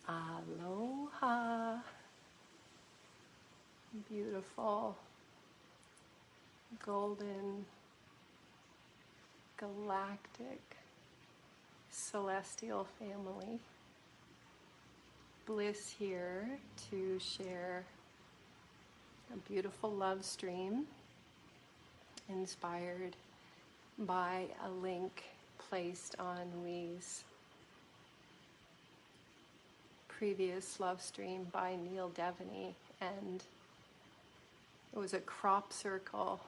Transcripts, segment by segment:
Aloha, beautiful, golden, galactic, celestial family. Bliss here to share a beautiful love stream inspired by a link placed on Wee's previous love stream by Neil Devaney, and it was a crop circle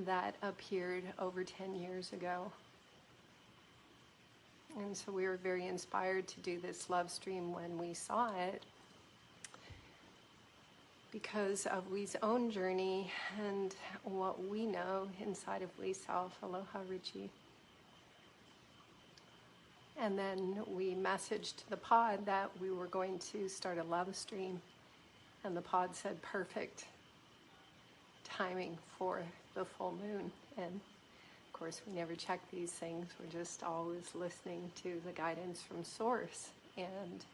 that appeared over 10 years ago. And so we were very inspired to do this love stream when we saw it because of Wee's own journey and what we know inside of Wee's self. Aloha, Richie. And then we messaged the pod that we were going to start a love stream, and the pod said perfect timing for the full moon. And of course we never check these things, we're just always listening to the guidance from source. And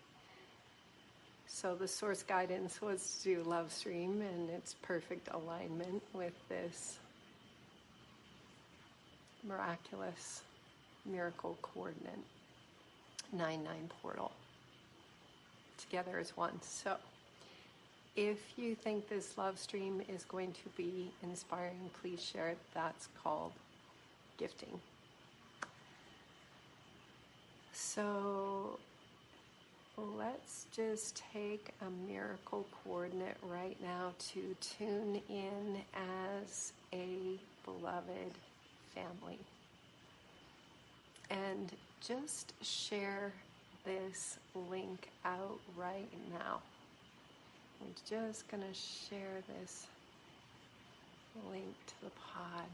so the source guidance was to do love stream, and it's perfect alignment with this miraculous miracle coordinate 9-9 portal together as one. So if you think this love stream is going to be inspiring, please share it. That's called gifting. So let's just take a miracle coordinate right now to tune in as a beloved family. And just share this link out right now. I'm just going to share this link to the pod.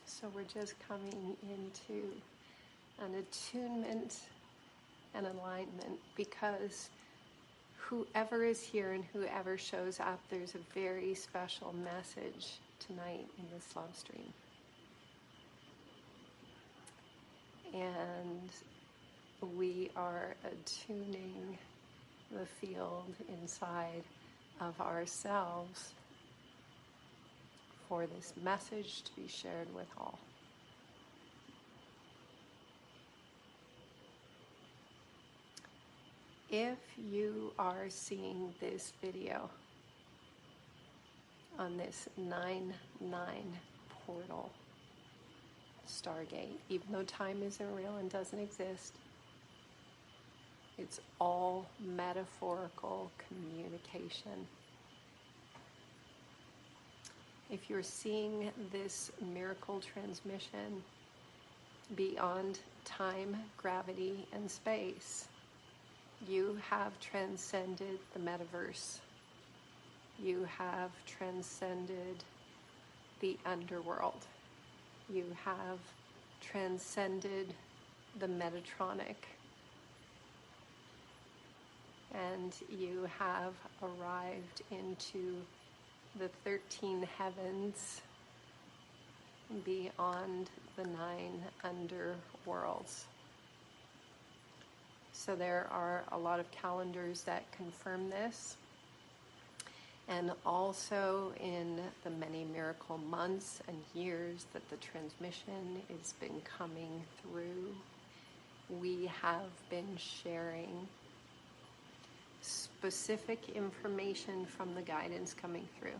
So we're just coming into an attunement and alignment, because whoever is here and whoever shows up, there's a very special message tonight in this love stream. And we are attuning the field inside of ourselves for this message to be shared with all. If you are seeing this video on this 9-9 portal stargate, even though time isn't real and doesn't exist, it's all metaphorical communication. If you're seeing this miracle transmission beyond time, gravity, and space, you have transcended the metaverse. You have transcended the underworld. You have transcended the Metatronic. And you have arrived into the 13 heavens beyond the 9 underworlds. So there are a lot of calendars that confirm this. And also in the many miracle months and years that the transmission has been coming through, we have been sharing specific information from the guidance coming through.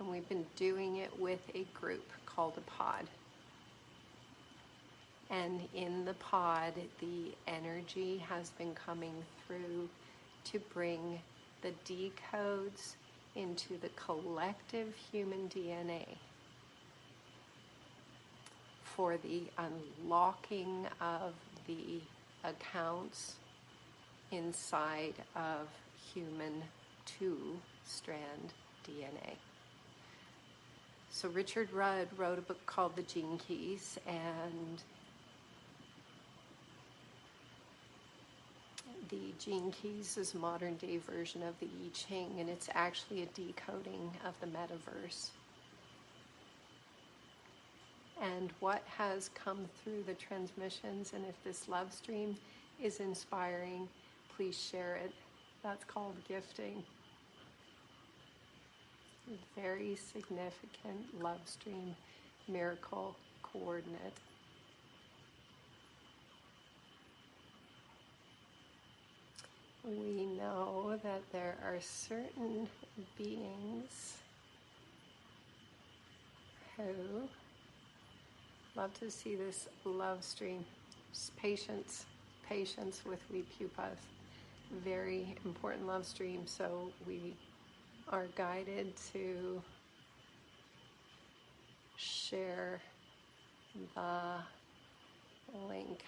And we've been doing it with a group called a pod. And in the pod, the energy has been coming through to bring the decodes into the collective human DNA for the unlocking of the accounts inside of human 2-strand DNA. So Richard Rudd wrote a book called The Gene Keys, and the Gene Keys is a modern day version of the I Ching, and it's actually a decoding of the metaverse. And what has come through the transmissions, and if this love stream is inspiring, please share it. That's called gifting. Very significant love stream miracle coordinate. We know that there are certain beings who love to see this love stream. Just patience with we pupas. Very important love stream, so we are guided to share the link.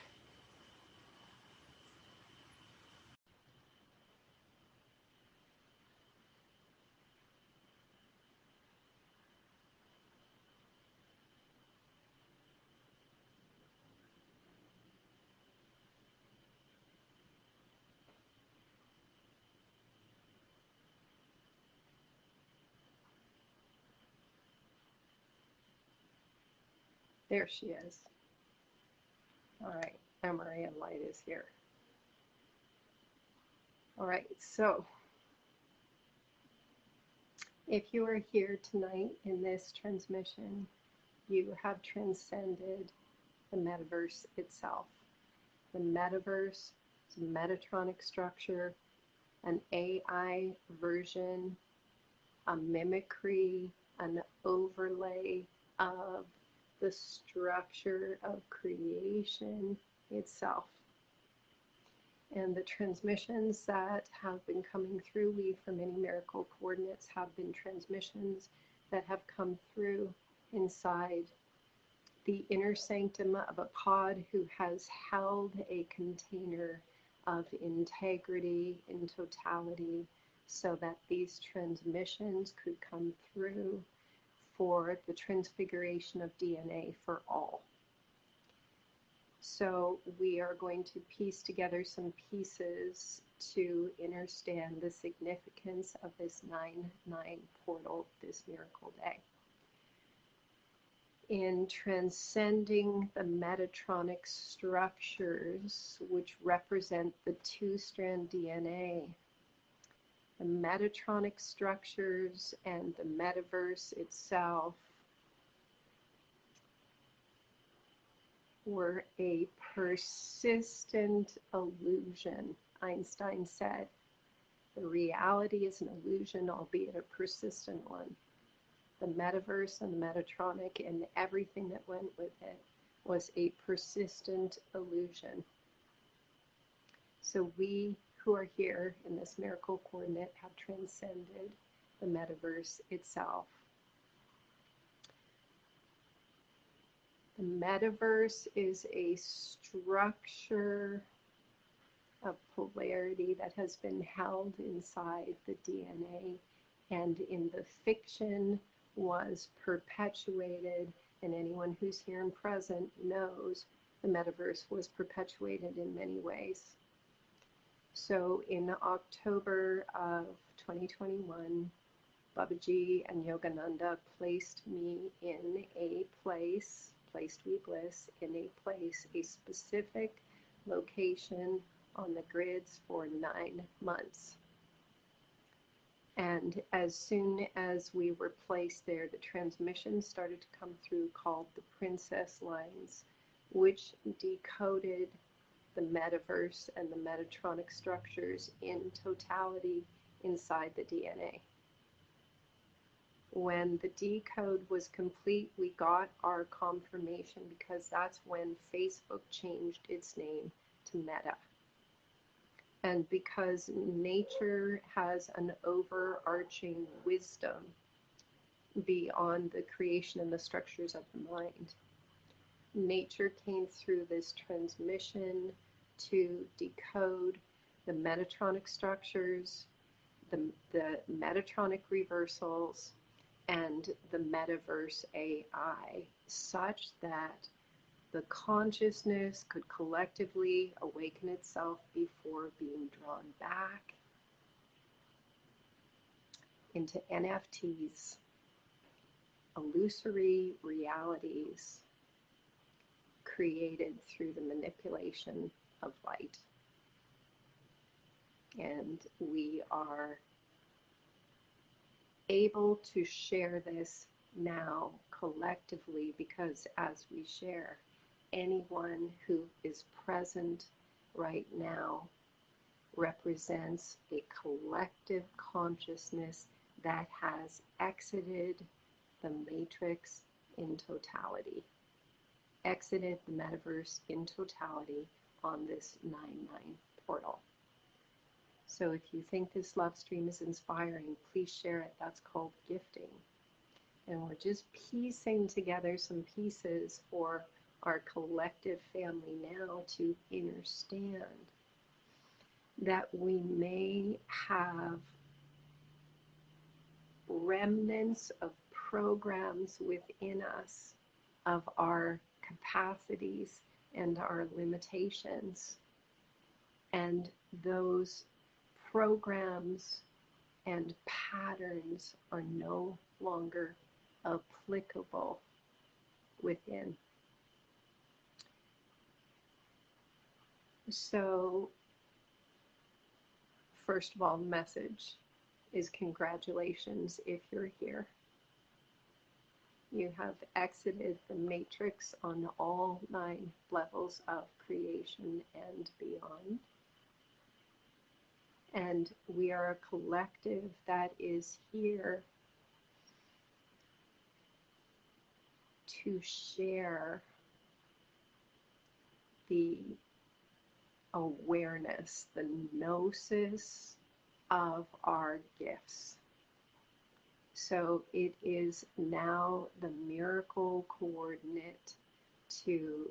There she is. All right, Emery and Light is here. All right, so if you are here tonight in this transmission, you have transcended the metaverse itself. The metaverse is a Metatronic structure, an AI version, a mimicry, an overlay of the structure of creation itself. And the transmissions that have been coming through, we for many miracle coordinates have been transmissions that have come through inside the inner sanctum of a pod who has held a container of integrity in totality, so that these transmissions could come through for the transfiguration of DNA for all. So we are going to piece together some pieces to understand the significance of this 9/9 portal this miracle day. In transcending the Metatronic structures, which represent the two-strand DNA, the Metatronic structures and the metaverse itself were a persistent illusion. Einstein said, the reality is an illusion, albeit a persistent one. The metaverse and the Metatronic and everything that went with it was a persistent illusion. So we who are here in this miracle coordinate have transcended the metaverse itself. The metaverse is a structure of polarity that has been held inside the DNA, and in the fiction was perpetuated, and anyone who's here and present knows the metaverse was perpetuated in many ways. So in October of 2021, Babaji and Yogananda placed me in a place, placed we bliss, in a place, a specific location on the grids for 9 months. And as soon as we were placed there, the transmission started to come through called the princess lines, which decoded the metaverse and the Metatronic structures in totality inside the DNA. When the decode was complete, we got our confirmation, because that's when Facebook changed its name to Meta. And because nature has an overarching wisdom beyond the creation and the structures of the mind, nature came through this transmission to decode the Metatronic structures, the Metatronic reversals, and the metaverse AI, such that the consciousness could collectively awaken itself before being drawn back into NFTs, illusory realities created through the manipulation of light. And we are able to share this now collectively because as we share, anyone who is present right now represents a collective consciousness that has exited the matrix in totality, exited the metaverse in totality on this 9-9 portal. So if you think this love stream is inspiring, please share it. That's called gifting. And we're just piecing together some pieces for our collective family now to understand that we may have remnants of programs within us of our capacities and our limitations. And those programs and patterns are no longer applicable within. So, first of all, the message is congratulations if you're here. You have exited the matrix on all 9 levels of creation and beyond. And we are a collective that is here to share the awareness, the gnosis of our gifts. So it is now the miracle coordinate to,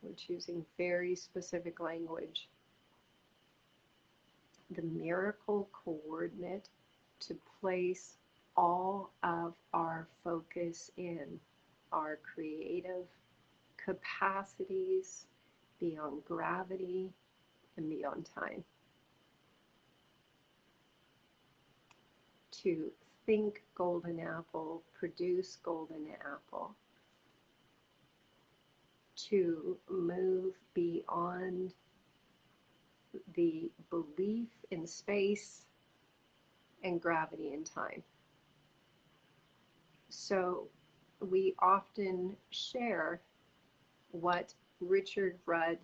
we're choosing very specific language, the miracle coordinate to place all of our focus in our creative capacities beyond gravity and beyond time. To think golden apple, produce golden apple. To move beyond the belief in space and gravity and time. So we often share what Richard Rudd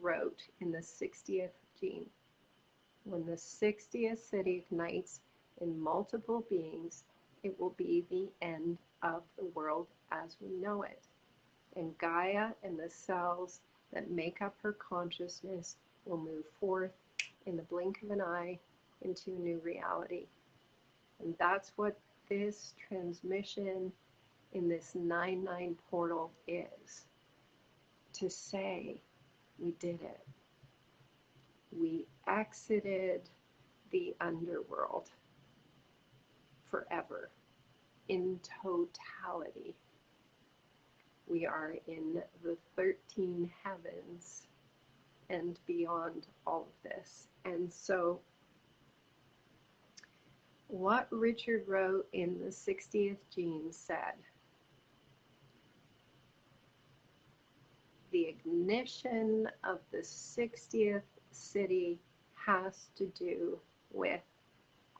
wrote in the 60th gene. When the 60th city ignites in multiple beings, it will be the end of the world as we know it. And Gaia and the cells that make up her consciousness will move forth in the blink of an eye into a new reality. And that's what this transmission in this 9-9 portal is. To say, we did it. We exited the underworld forever, in totality. We are in the 13 heavens and beyond all of this. And so what Richard wrote in the 60th gene said, the ignition of the 60th city has to do with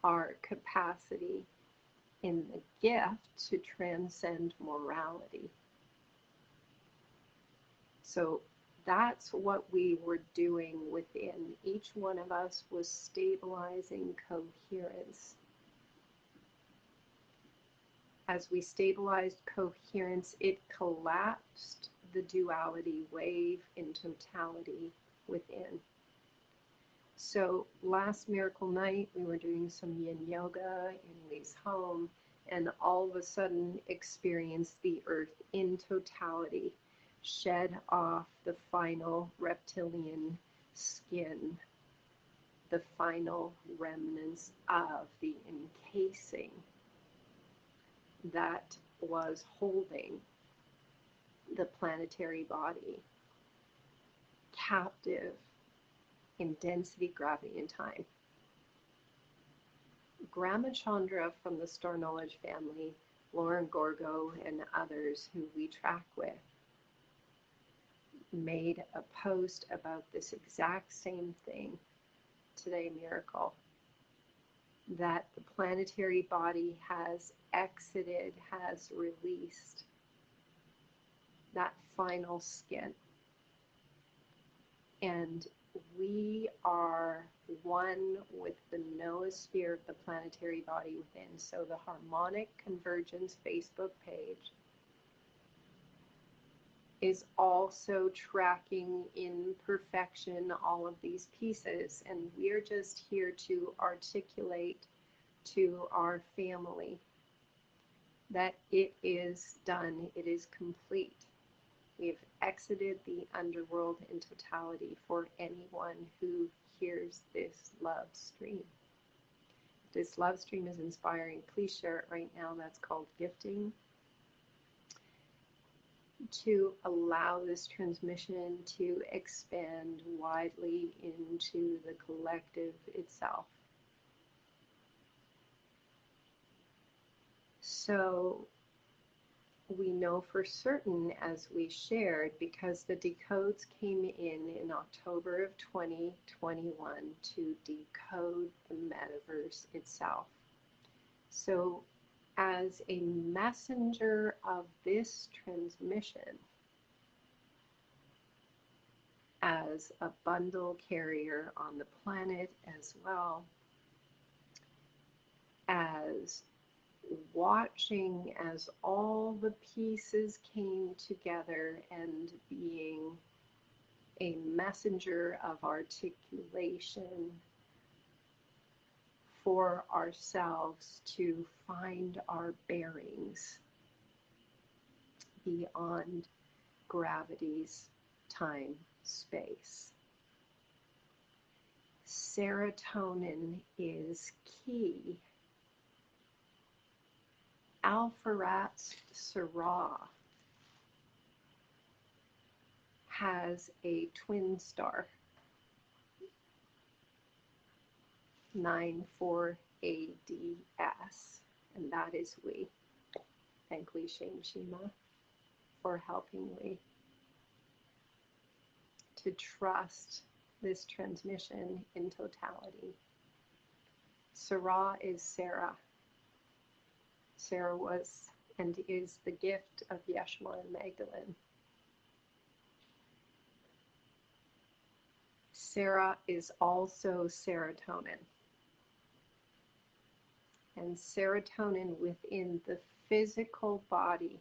our capacity in the gift to transcend morality. So that's what we were doing within. Each one of us was stabilizing coherence. As we stabilized coherence, it collapsed the duality wave in totality within. So last miracle night, we were doing some yin yoga in Lee's home, and all of a sudden experienced the earth in totality shed off the final reptilian skin, the final remnants of the encasing, that was holding the planetary body captive in density, gravity, and time. Grandma Chandra from the Star Knowledge family, Lauren Gorgo, and others who we track with, made a post about this exact same thing today, Miracle, that the planetary body has exited, has released that final skin. And we are one with the noosphere of the planetary body within. So the Harmonic Convergence Facebook page is also tracking in perfection all of these pieces. And we're just here to articulate to our family that it is done, it is complete. We've exited the underworld in totality for anyone who hears this love stream. If this love stream is inspiring, please share it right now. That's called gifting. To allow this transmission to expand widely into the collective itself. So we know for certain, as we shared, because the decodes came in October of 2021 to decode the metaverse itself. So as a messenger of this transmission, as a bundle carrier on the planet, as well as watching as all the pieces came together and being a messenger of articulation for ourselves to find our bearings beyond gravity's time, space. Serotonin is key. Alpharat's Syrah has a twin star, 94 ADS, and that is we. Thank we Shane Shima for helping we to trust this transmission in totality. Syrah is Sarah. Sarah was and is the gift of Yeshua and Magdalene. Sarah is also serotonin. And serotonin within the physical body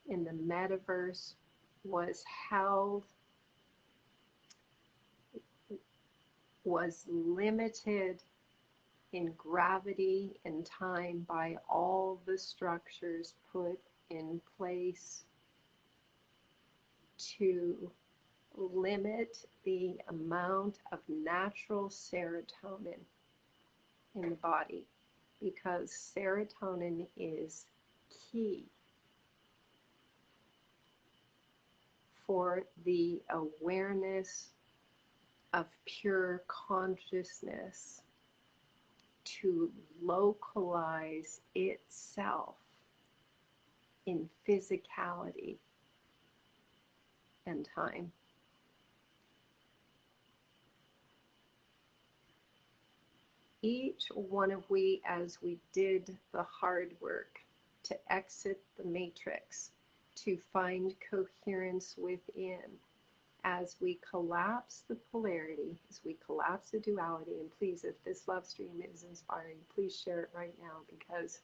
in the metaverse was held, was limited in gravity and time by all the structures put in place to limit the amount of natural serotonin in the body, because serotonin is key for the awareness of pure consciousness to localize itself in physicality and time. Each one of we, as we did the hard work to exit the matrix, to find coherence within, as we collapse the polarity, as we collapse the duality, and please, if this love stream is inspiring, please share it right now, because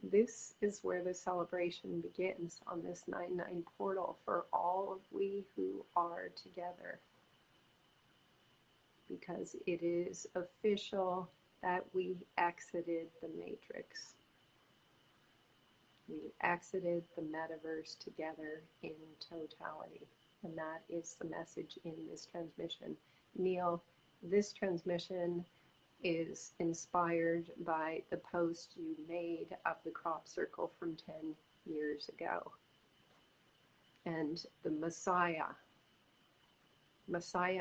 this is where the celebration begins on this 9-9 portal for all of we who are together. Because it is official that we exited the matrix. We exited the metaverse together in totality. And that is the message in this transmission. Neil, this transmission is inspired by the post you made of the crop circle from 10 years ago. And the Messiah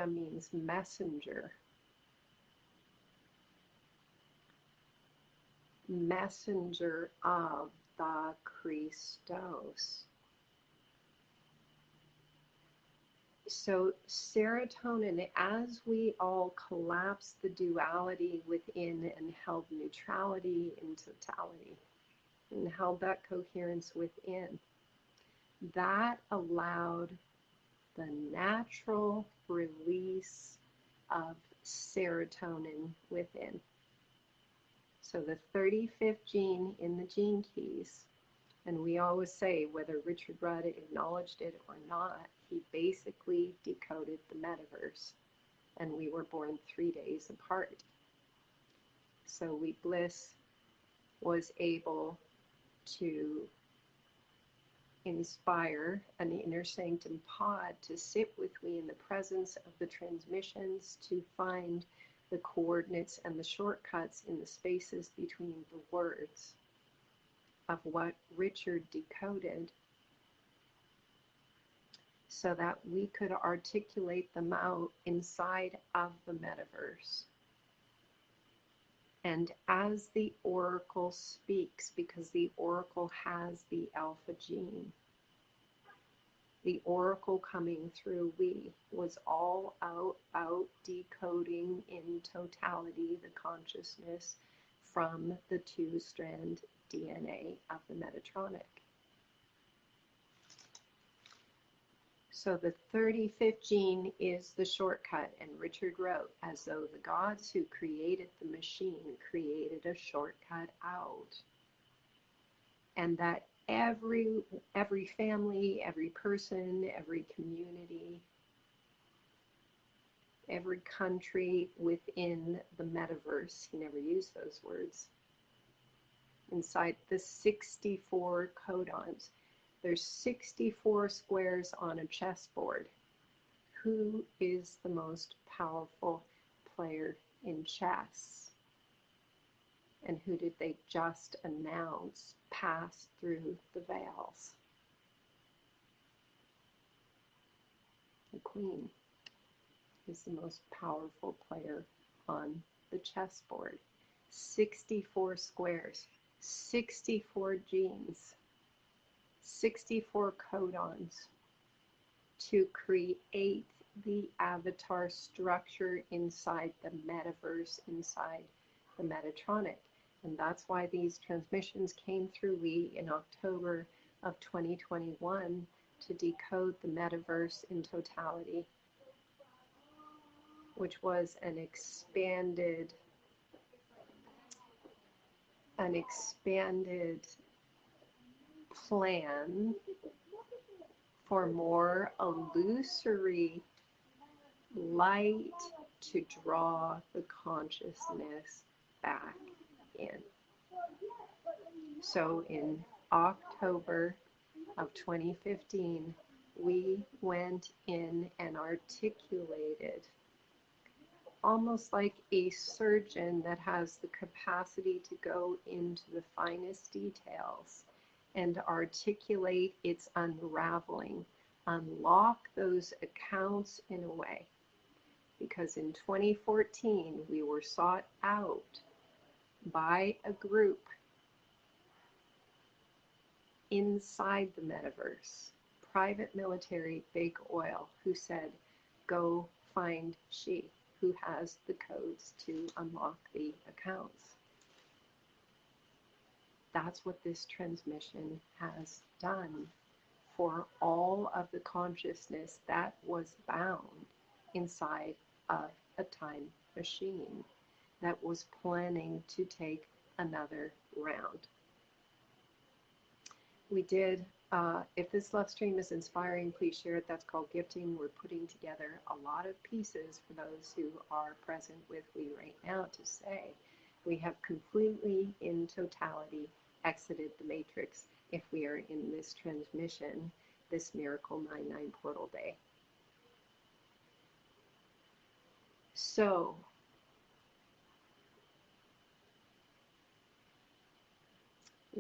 means messenger. Messenger of the Christos. So serotonin, as we all collapse the duality within and held neutrality in totality and held that coherence within, that allowed the natural release of serotonin within. So the 35th gene in the gene keys, and we always say whether Richard Rudd acknowledged it or not, he basically decoded the metaverse, and we were born 3 days apart. So Bliss was able to inspire an inner sanctum pod to sit with me in the presence of the transmissions to find the coordinates and the shortcuts in the spaces between the words of what Richard decoded, so that we could articulate them out inside of the metaverse. And as the oracle speaks, because the oracle has the alpha gene, the oracle coming through was all about decoding in totality the consciousness from the 2-strand DNA of the Metatronic. So the 35th gene is the shortcut, and Richard wrote, as though the gods who created the machine created a shortcut out. And that every family, every person, every community, every country within the metaverse, he never used those words, inside the 64 codons. There's 64 squares on a chessboard. Who is the most powerful player in chess? And who did they just announce passed through the veils? The Queen is the most powerful player on the chessboard. 64 squares, 64 genes, 64 codons to create the avatar structure inside the metaverse, inside the Metatronic. And that's why these transmissions came through in October of 2021 to decode the metaverse in totality, which was an expanded plan for more illusory light to draw the consciousness back in. So in October of 2015, we went in and articulated, almost like a surgeon that has the capacity to go into the finest details and articulate its unraveling, unlock those accounts in a way. Because in 2014, we were sought out by a group inside the metaverse, private military, big oil, who said, go find she who has the codes to unlock the accounts. That's what this transmission has done for all of the consciousness that was bound inside of a time machine that was planning to take another round. We did, if this LoveStream is inspiring, please share it. That's called gifting. We're putting together a lot of pieces for those who are present with we right now to say we have completely, in totality, exited the matrix if we are in this transmission, this Miracle 99 portal day. So,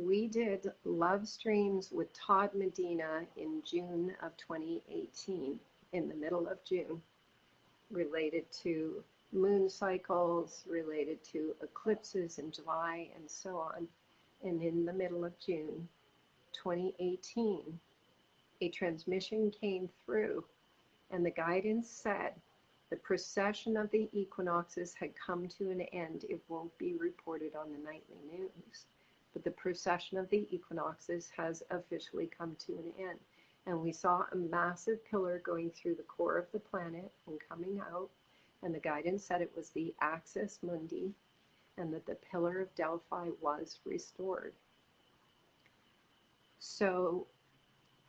We did LoveStreams with Todd Medina in June of 2018, in the middle of June, related to moon cycles, related to eclipses in July, and so on. And in the middle of June 2018, a transmission came through, and the guidance said the precession of the equinoxes had come to an end. It won't be reported on the nightly news, but the precession of the equinoxes has officially come to an end. And we saw a massive pillar going through the core of the planet and coming out, and the guidance said it was the axis mundi, and that the pillar of Delphi was restored. So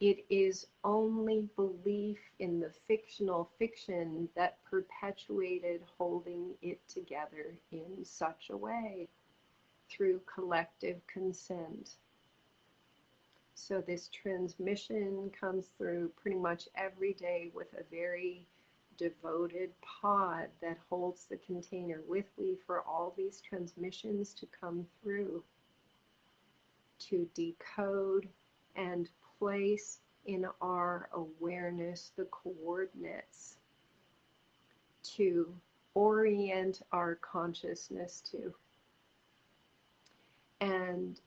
it is only belief in the fictional fiction that perpetuated holding it together in such a way through collective consent. So this transmission comes through pretty much every day with a very devoted pod that holds the container with we for all these transmissions to come through, to decode and place in our awareness the coordinates, to orient our consciousness to. And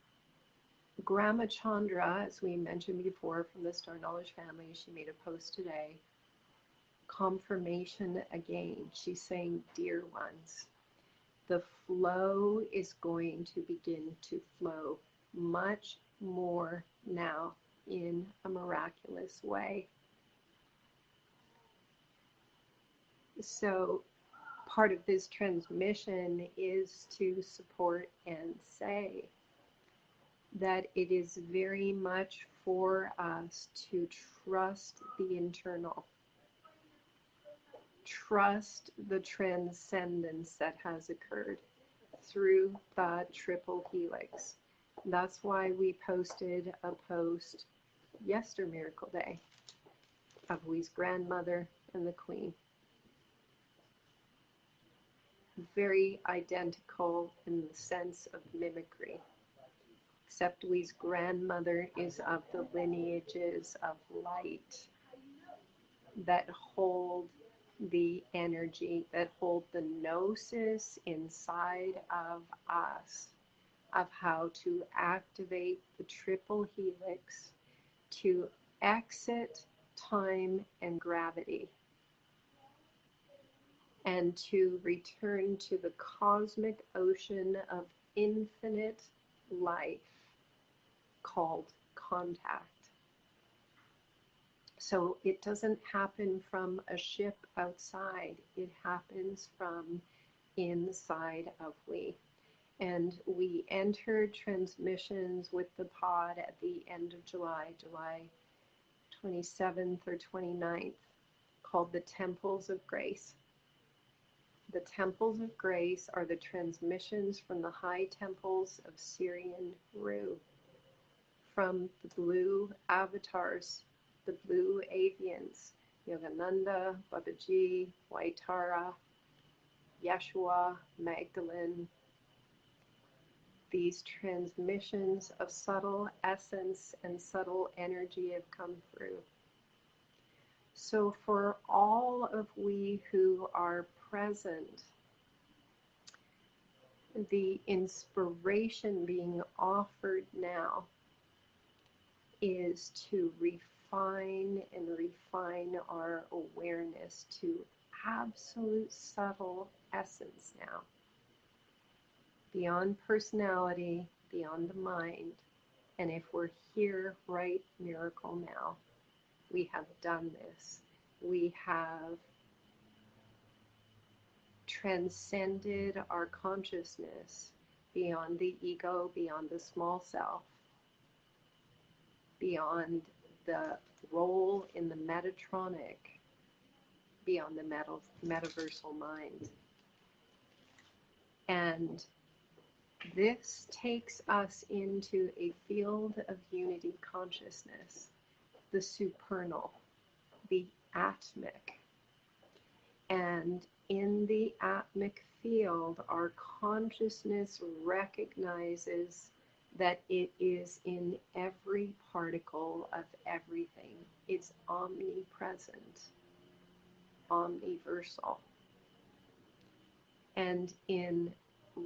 Grandma Chandra, as we mentioned before, from the Star Knowledge family, she made a post today, confirmation again. She's saying, dear ones, the flow is going to begin to flow much more now in a miraculous way. So part of this transmission is to support and say that it is very much for us to trust the internal, trust the transcendence that has occurred through the triple helix. That's why we posted a post yesterday, Miracle Day, of Wee's grandmother and the Queen. Very identical in the sense of mimicry, except Wee's grandmother is of the lineages of light that hold the energy, that hold the gnosis inside of us, of how to activate the triple helix to exit time and gravity, and to return to the cosmic ocean of infinite life called contact. So it doesn't happen from a ship outside, it happens from inside of we. And we entered transmissions with the pod at the end of July 27th or 29th, called the Temples of Grace. The Temples of Grace are the transmissions from the high temples of Syrian Ru, from the blue avatars, the blue avians, Yogananda, Babaji, Waitara, Yeshua, Magdalene. These transmissions of subtle essence and subtle energy have come through. So for all of we who are present, the inspiration being offered now is to refine and refine our awareness to absolute subtle essence now, beyond personality, beyond the mind. And if we're here right miracle now, we have done this. We have transcended our consciousness beyond the ego, beyond the small self, beyond the role in the Metatronic, beyond the metaversal mind. And this takes us into a field of unity consciousness, the supernal, the atmic. And in the atmic field, our consciousness recognizes that it is in every particle of everything. It's omnipresent, omniversal. And in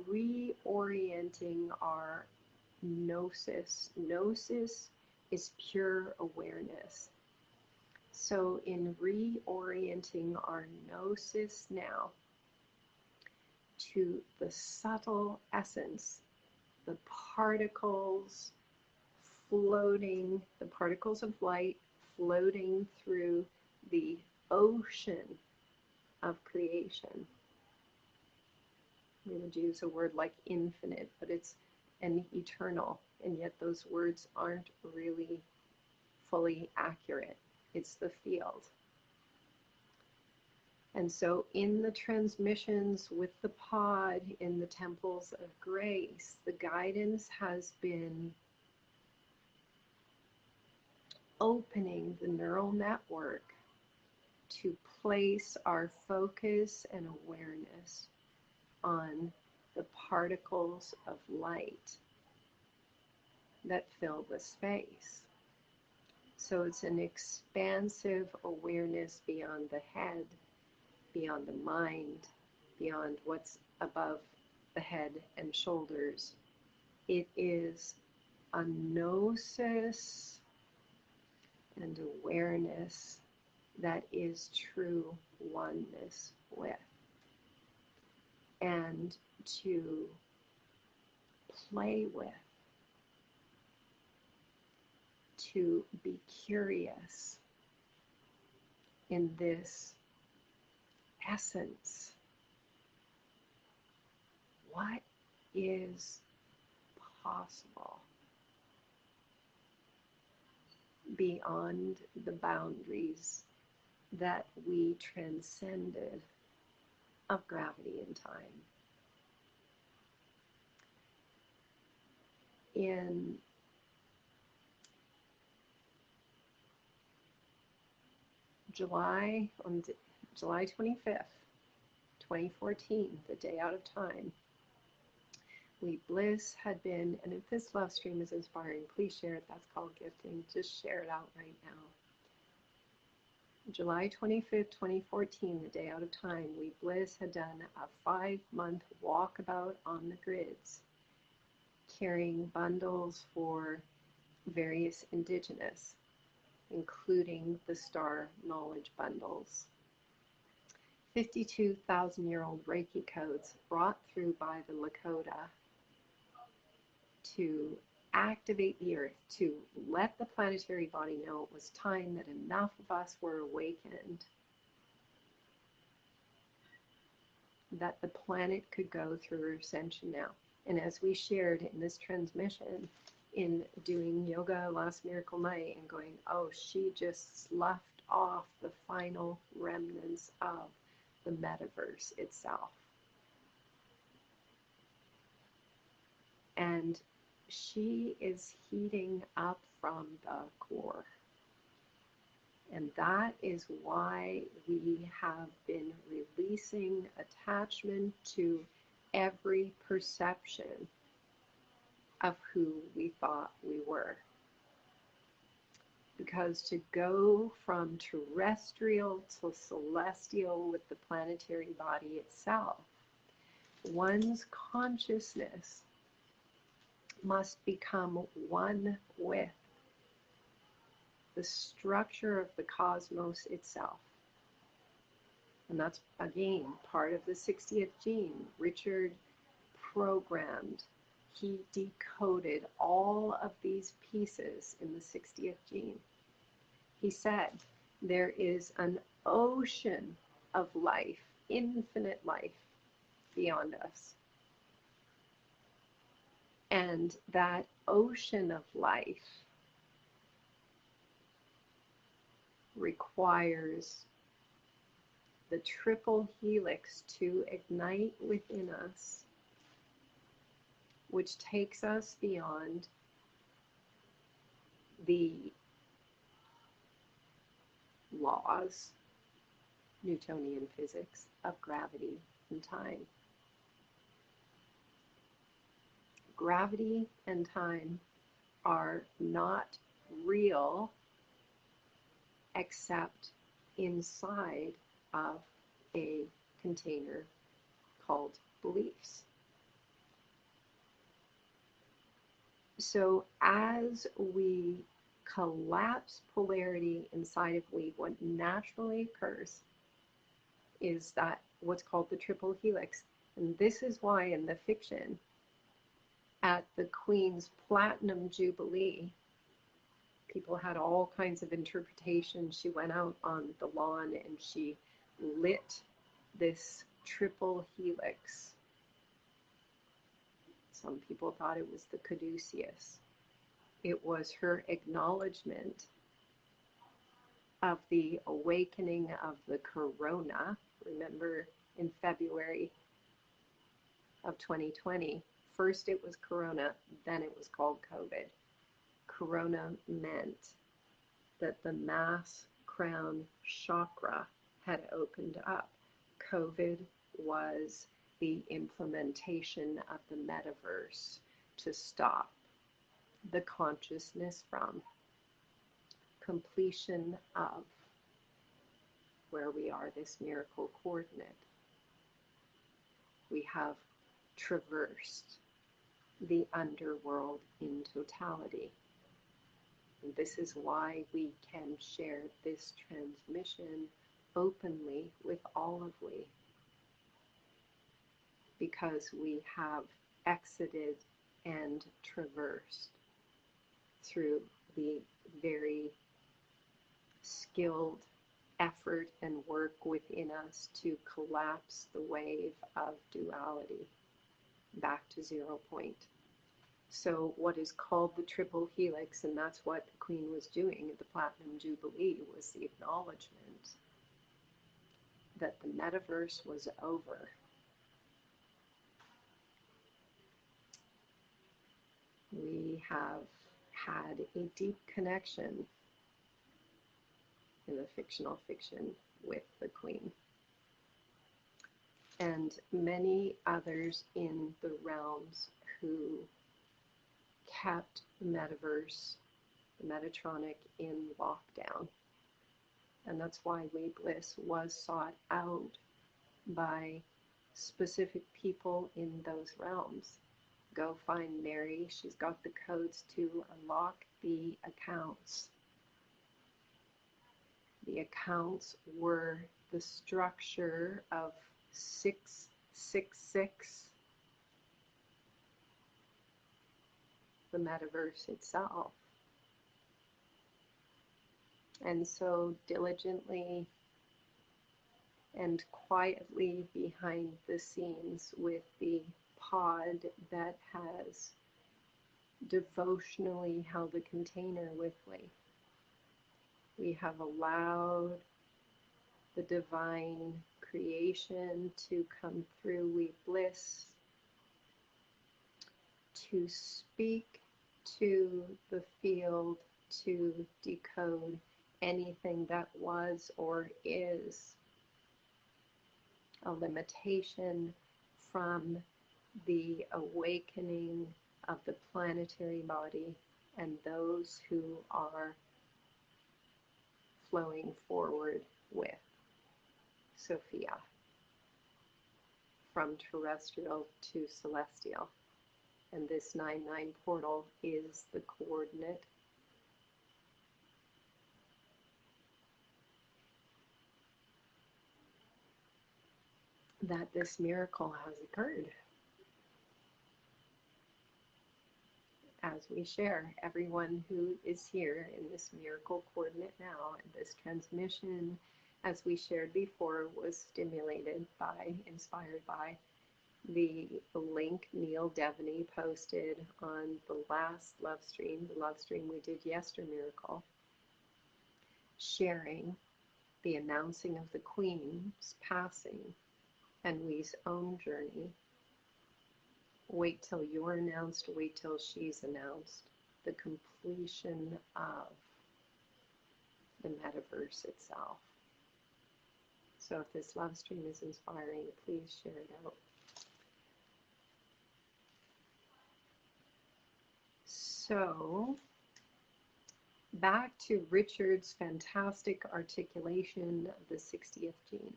reorienting our gnosis, gnosis is pure awareness. So in reorienting our gnosis now to the subtle essence, the particles floating, the particles of light floating through the ocean of creation. We would use a word like infinite, but it's an eternal, and yet those words aren't really fully accurate. It's the field. And so in the transmissions with the pod in the temples of grace, the guidance has been opening the neural network to place our focus and awareness on the particles of light that fill the space. So it's an expansive awareness beyond the head, beyond the mind, beyond what's above the head and shoulders. It is a gnosis and awareness that is true oneness with. And to play with, to be curious in this essence. What is possible beyond the boundaries that we transcended of gravity and time? In July 25th, 2014, the day out of time, Bliss had been, and if this love stream is inspiring, please share it. That's called gifting. Just share it out right now. July 25th, 2014, the day out of time, Bliss had done a 5-month walkabout on the grids, carrying bundles for various indigenous, including the star knowledge bundles. 52,000-year-old Reiki codes brought through by the Lakota to activate the earth, to let the planetary body know it was time that enough of us were awakened, that the planet could go through ascension now. And as we shared in this transmission, in doing yoga last miracle night and going, oh, she just sloughed off the final remnants of the metaverse itself. And she is heating up from the core. And that is why we have been releasing attachment to every perception of who we thought we were. Because to go from terrestrial to celestial with the planetary body itself, one's consciousness must become one with the structure of the cosmos itself. And that's, again, part of the 60th gene. Richard programmed, he decoded all of these pieces in the 60th gene. He said, there is an ocean of life, infinite life beyond us. And that ocean of life requires the triple helix to ignite within us, which takes us beyond the laws, Newtonian physics, of gravity and time. Gravity and time are not real except inside of a container called beliefs. So as we collapse polarity inside of we, what naturally occurs is that what's called the triple helix. And this is why in the fiction, at the Queen's Platinum Jubilee, people had all kinds of interpretations. She went out on the lawn and she lit this triple helix. Some people thought it was the caduceus. It was her acknowledgement of the awakening of the corona. Remember, in February of 2020, first it was corona, then it was called COVID. Corona meant that the mass crown chakra had opened up. COVID was the implementation of the metaverse to stop the consciousness from completion of where we are, this miracle coordinate. We have traversed the underworld in totality. And this is why we can share this transmission openly with all of we. Because we have exited and traversed through the very skilled effort and work within us to collapse the wave of duality back to 0 point. So what is called the triple helix, and that's what the Queen was doing at the Platinum Jubilee, was the acknowledgement that the metaverse was over. We have had a deep connection in the fictional fiction with the Queen. And many others in the realms who kept the metaverse, the Metatronic, in lockdown. And that's why We Bliss was sought out by specific people in those realms. Go find Mary. She's got the codes to unlock the accounts. The accounts were the structure of 666, the metaverse itself. And so diligently and quietly behind the scenes with the pod that has devotionally held a container with me, we have allowed the divine creation to come through We Bliss, to speak to the field, to decode anything that was or is a limitation from the awakening of the planetary body and those who are flowing forward with Sophia, from terrestrial to celestial. And this 9-9 portal is the coordinate that this miracle has occurred. As we share, everyone who is here in this miracle coordinate now, and this transmission, as we shared before, was stimulated by, inspired by, the link Neil Devaney posted on the last LoveStream, the LoveStream we did yesterday, Miracle, sharing the announcing of the Queen's passing and we's own journey. Wait till you're announced, wait till she's announced. The completion of the metaverse itself. So if this love stream is inspiring, please share it out. So, back to Richard's fantastic articulation of the 60th gene,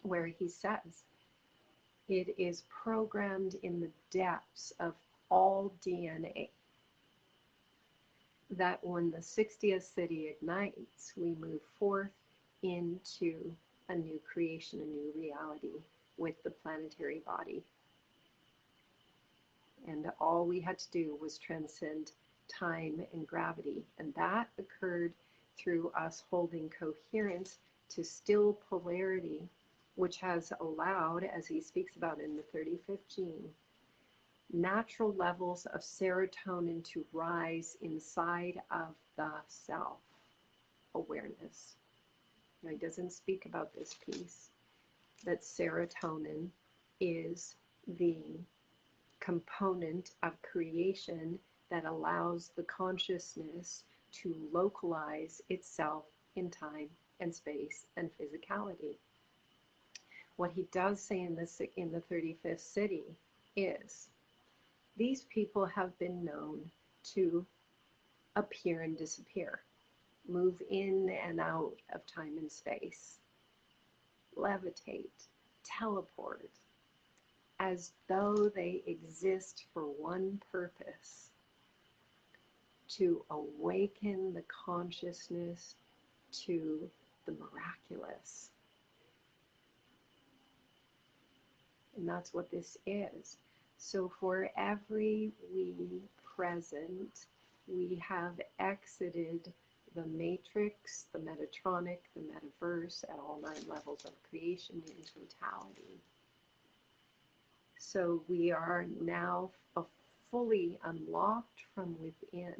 where he says, it is programmed in the depths of all DNA that when the 60th city ignites, we move forth into a new creation, a new reality with the planetary body. And all we had to do was transcend time and gravity. And that occurred through us holding coherence to still polarity, which has allowed, as he speaks about in the 35th gene, natural levels of serotonin to rise inside of the self awareness. Now, he doesn't speak about this piece, that serotonin is the component of creation that allows the consciousness to localize itself in time and space and physicality. What he does say in the 35th city is, these people have been known to appear and disappear, move in and out of time and space, levitate, teleport, as though they exist for one purpose: to awaken the consciousness to the miraculous. And that's what this is. So for every we present, we have exited the matrix, the Metatronic, the metaverse at all 9 levels of creation in totality. So we are now fully unlocked from within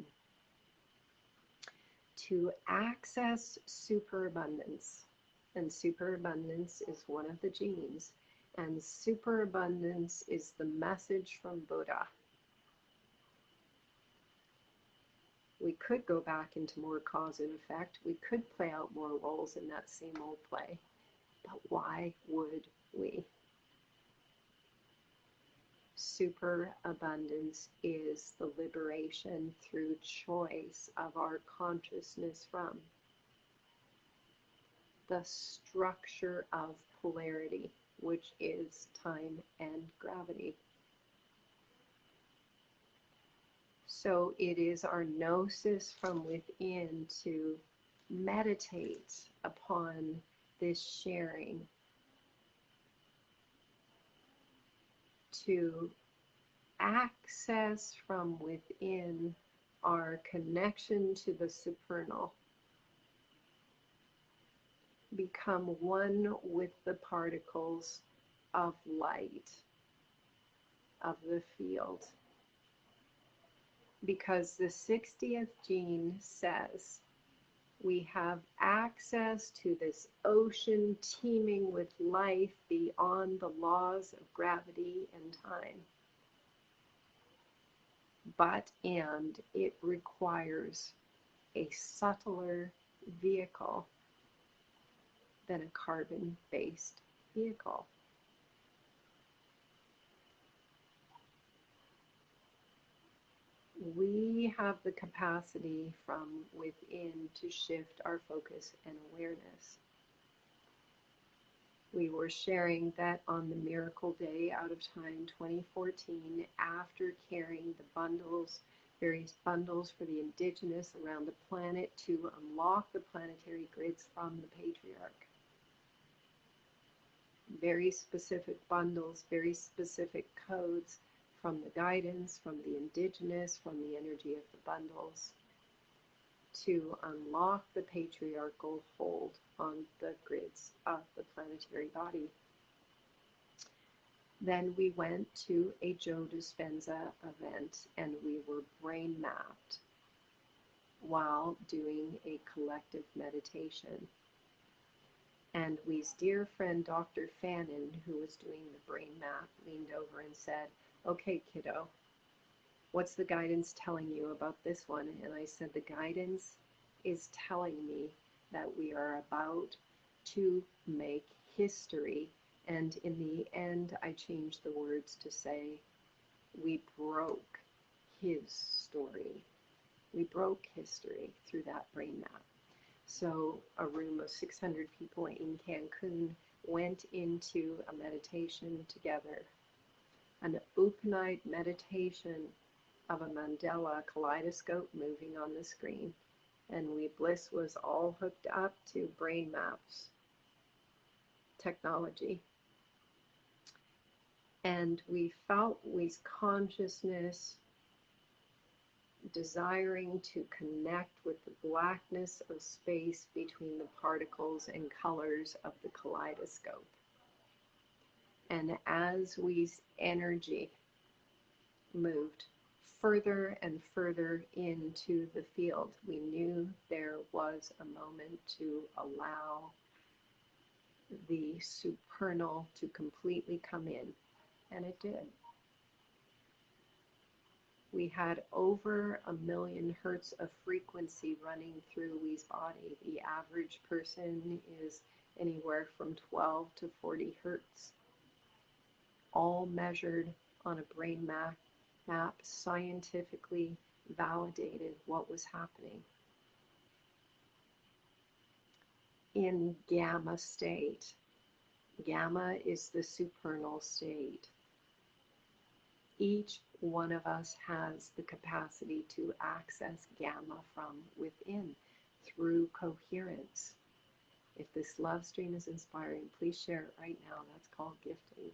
to access superabundance. And superabundance is one of the genes. And superabundance is the message from Buddha. We could go back into more cause and effect. We could play out more roles in that same old play. But why would we? Superabundance is the liberation through choice of our consciousness from the structure of polarity, which is time and gravity. So it is our gnosis from within to meditate upon this sharing, to access from within our connection to the supernal, become one with the particles of light of the field. Because the 60th gene says we have access to this ocean teeming with life beyond the laws of gravity and time. And it requires a subtler vehicle than a carbon-based vehicle. We have the capacity from within to shift our focus and awareness. We were sharing that on the Miracle Day out of Time 2014, after carrying the bundles, various bundles for the indigenous around the planet to unlock the planetary grids from the patriarch. Very specific bundles, very specific codes from the guidance, from the indigenous, from the energy of the bundles, to unlock the patriarchal hold on the grids of the planetary body. Then we went to a Joe Dispenza event and we were brain mapped while doing a collective meditation. And We's dear friend Dr. Fannin, who was doing the brain map, leaned over and said, "Okay, kiddo, what's the guidance telling you about this one?" And I said, the guidance is telling me that we are about to make history. And in the end, I changed the words to say, we broke his story. We broke history through that brain map. So a room of 600 people in Cancun went into a meditation together, an open-eyed meditation of a Mandela kaleidoscope moving on the screen. And Bliss was all hooked up to brain maps technology. And we felt We's consciousness desiring to connect with the blackness of space between the particles and colors of the kaleidoscope. And as We's energy moved further and further into the field, we knew there was a moment to allow the supernal to completely come in, and it did. We had over 1,000,000 hertz of frequency running through We's body. The average person is anywhere from 12 to 40 hertz, all measured on a brain map, scientifically validated what was happening. In gamma state, gamma is the supernal state. Each one of us has the capacity to access gamma from within through coherence. If this love stream is inspiring, please share it right now. That's called gifting.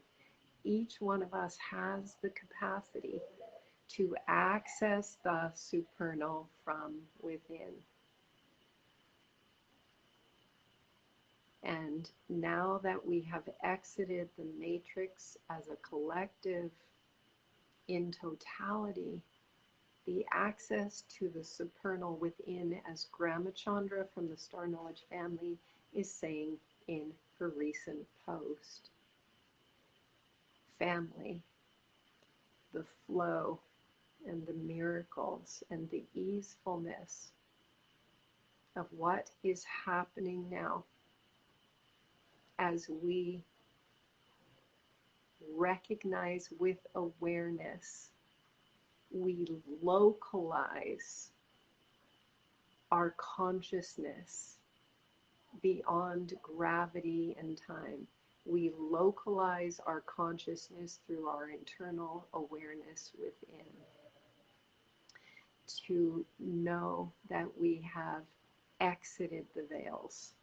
Each one of us has the capacity to access the supernal from within. And now that we have exited the matrix as a collective in totality, the access to the supernal within, as Grandma Chandra from the Star Knowledge family is saying in her recent post. Family, the flow and the miracles and the easefulness of what is happening now as we recognize with awareness, we localize our consciousness beyond gravity and time. We localize our consciousness through our internal awareness within to know that we have exited the veils.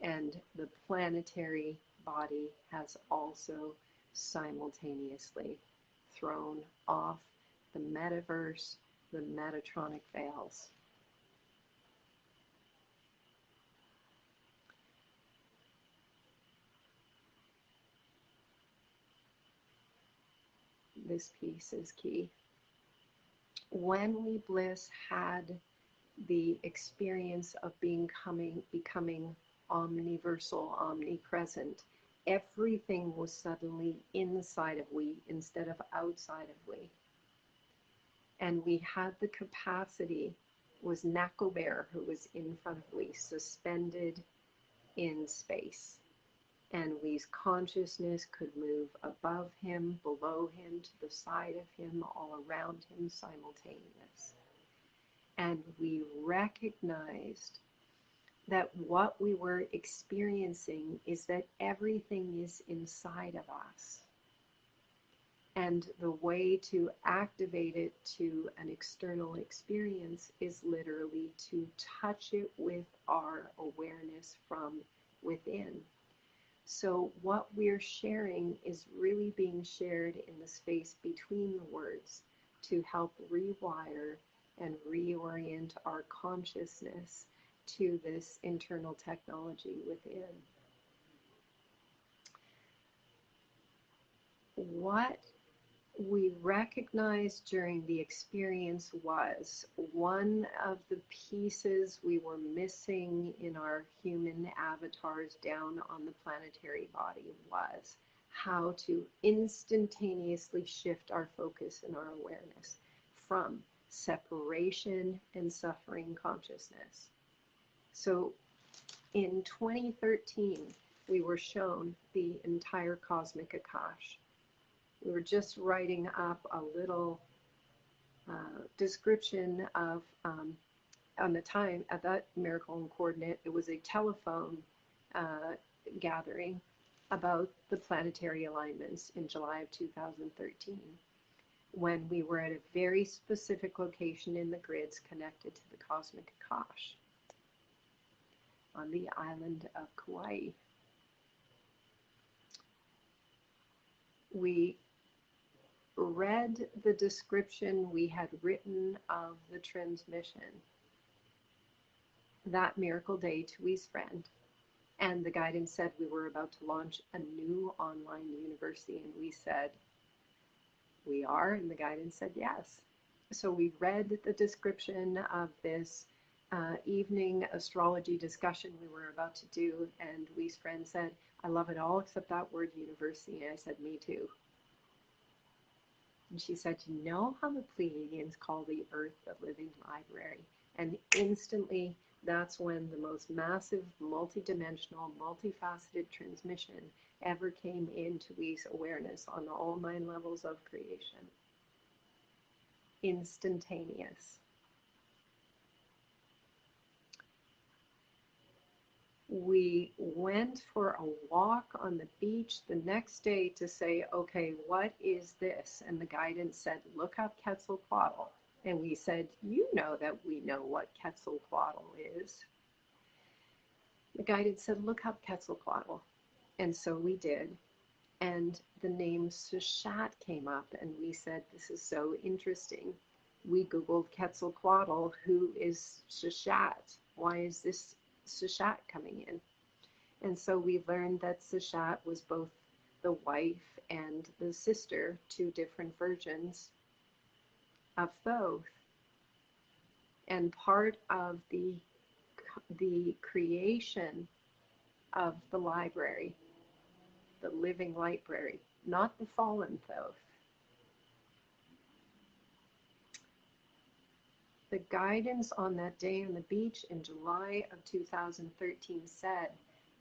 And the planetary body has also simultaneously thrown off the metaverse, the Metatronic veils. This piece is key. When we Bliss had the experience of becoming omniversal, omnipresent, everything was suddenly inside of we instead of outside of we. And we had the capacity, was Nako Bear who was in front of we, suspended in space. And we's consciousness could move above him, below him, to the side of him, all around him, simultaneous. And we recognized that what we were experiencing is that everything is inside of us. And the way to activate it to an external experience is literally to touch it with our awareness from within. So what we're sharing is really being shared in the space between the words to help rewire and reorient our consciousness to this internal technology within. What we recognized during the experience was one of the pieces we were missing in our human avatars down on the planetary body was how to instantaneously shift our focus and our awareness from separation and suffering consciousness. So in 2013, we were shown the entire cosmic Akash. We were just writing up a little description of, on the time, at that Miracle and Coordinate, it was a telephone gathering about the planetary alignments in July of 2013, when we were at a very specific location in the grids connected to the cosmic Akash on the island of Kauai. We read the description we had written of the transmission that miracle day to Wee's friend, and the guidance said we were about to launch a new online university, and we said, we are, and the guidance said yes. So we read the description of this evening astrology discussion we were about to do, and Wee's friend said, I love it all except that word university, and I said, me too. And she said, you know how the Pleiadians call the earth the living library? And instantly, that's when the most massive, multidimensional, multifaceted transmission ever came into Wee's awareness on all 9 levels of creation. Instantaneous. We went for a walk on the beach the next day to say, okay, what is this? And the guidance said, look up Quetzalcoatl. And we said, you know that we know what Quetzalcoatl is. The guidance said, look up Quetzalcoatl. And so we did. And the name Seshat came up, and we said, this is so interesting. We Googled Quetzalcoatl, who is Seshat? Why is this Seshat coming in? And so we learned that Seshat was both the wife and the sister, 2 different versions of Thoth. And part of the creation of the library, the living library, not the fallen Thoth. The guidance on that day on the beach in July of 2013 said,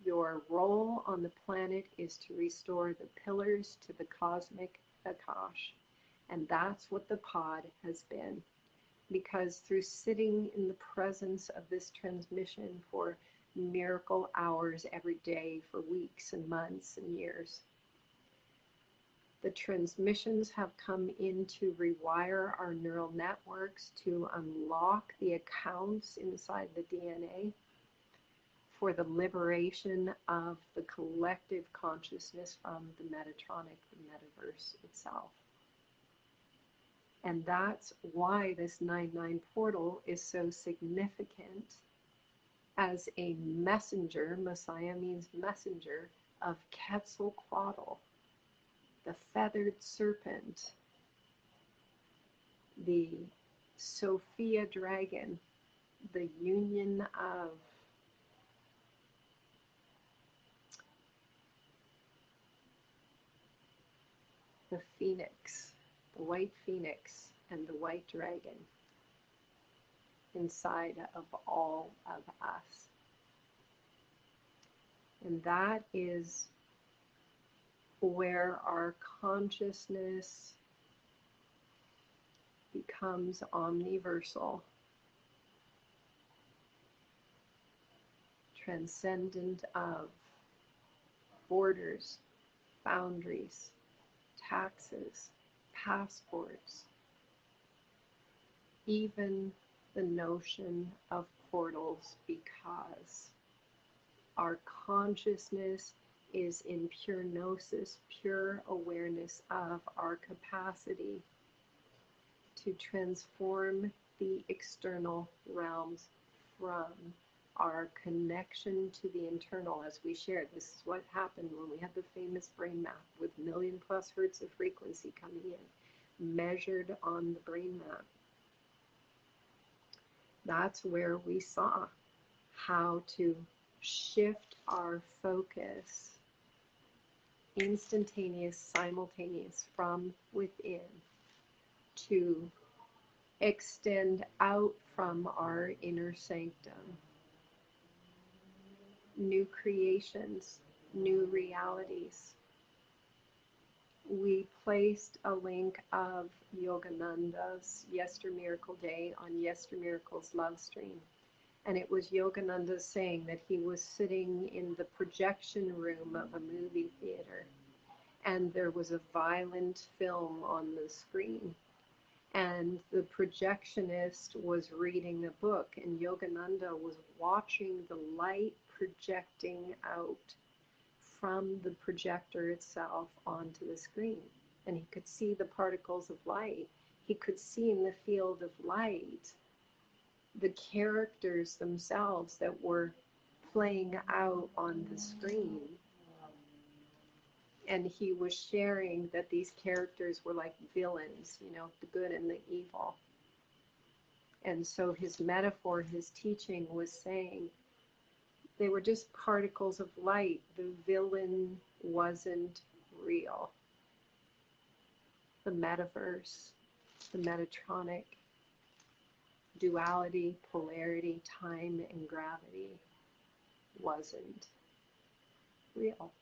your role on the planet is to restore the pillars to the cosmic Akash. And that's what the pod has been. Because through sitting in the presence of this transmission for miracle hours every day for weeks and months and years, the transmissions have come in to rewire our neural networks, to unlock the accounts inside the DNA for the liberation of the collective consciousness from the Metatronic, the metaverse itself. And that's why this 9-9 portal is so significant as a messenger. Messiah means messenger, of Quetzalcoatl, the feathered serpent, the Sophia dragon, the union of the phoenix, the white phoenix and the white dragon inside of all of us. And that is where our consciousness becomes omniversal, transcendent of borders, boundaries, taxes, passports, even the notion of portals, because our consciousness is in pure gnosis, pure awareness of our capacity to transform the external realms from our connection to the internal. As we shared, this is what happened when we had the famous brain map with 1,000,000+ hertz of frequency coming in, measured on the brain map. That's where we saw how to shift our focus, instantaneous, simultaneous, from within to extend out from our inner sanctum. New creations, new realities, we placed a link of Yogananda's Yester Miracle Day on Yester Miracle's LoveStream. And it was Yogananda saying that he was sitting in the projection room of a movie theater, and there was a violent film on the screen. And the projectionist was reading a book, and Yogananda was watching the light projecting out from the projector itself onto the screen. And he could see the particles of light. He could see in the field of light the characters themselves that were playing out on the screen. And he was sharing that these characters were like villains, you know, the good and the evil. And so his metaphor, his teaching was saying they were just particles of light. The villain wasn't real. The metaverse, the Metatronic, duality, polarity, time, and gravity wasn't real.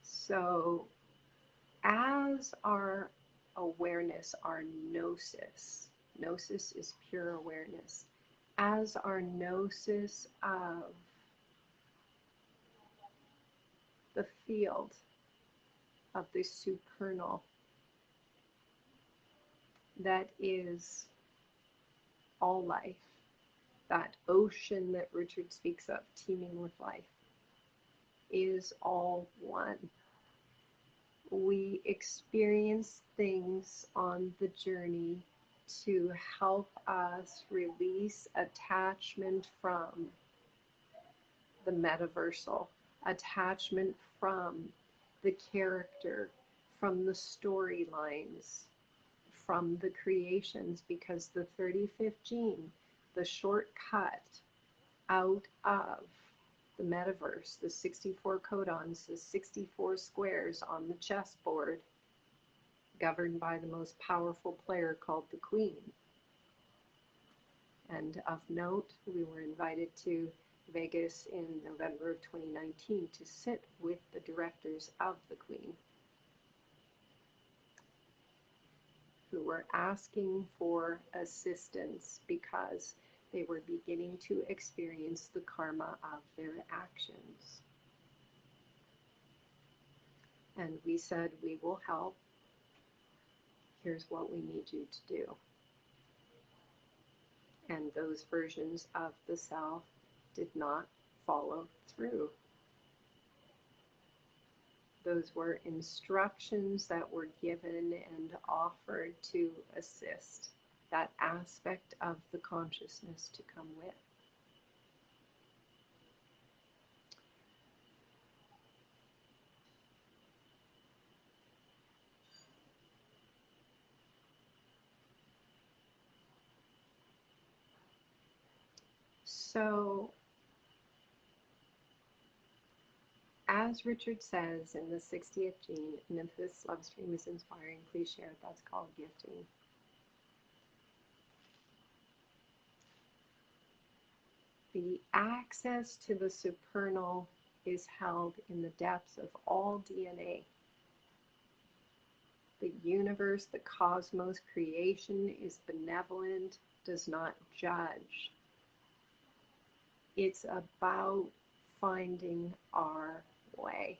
So as our awareness, our gnosis is pure awareness, as our gnosis of the field of the supernal that is all life, that ocean that Richard speaks of, teeming with life, is all one. We experience things on the journey to help us release attachment from the metaversal, attachment from the character, from the storylines, from the creations, because the 35th gene, the shortcut out of the metaverse, the 64 codons, the 64 squares on the chessboard, governed by the most powerful player called the Queen. And of note, we were invited to Vegas in November of 2019 to sit with the directors of the Queen, who were asking for assistance because they were beginning to experience the karma of their actions. And we said, we will help. Here's what we need you to do. And those versions of the self did not follow through. Those were instructions that were given and offered to assist that aspect of the consciousness to come with. So, as Richard says in the 60th gene, and if this LoveStream is inspiring, please share it. That's called gifting. The access to the supernal is held in the depths of all DNA. The universe, the cosmos, creation is benevolent, does not judge. It's about finding our way.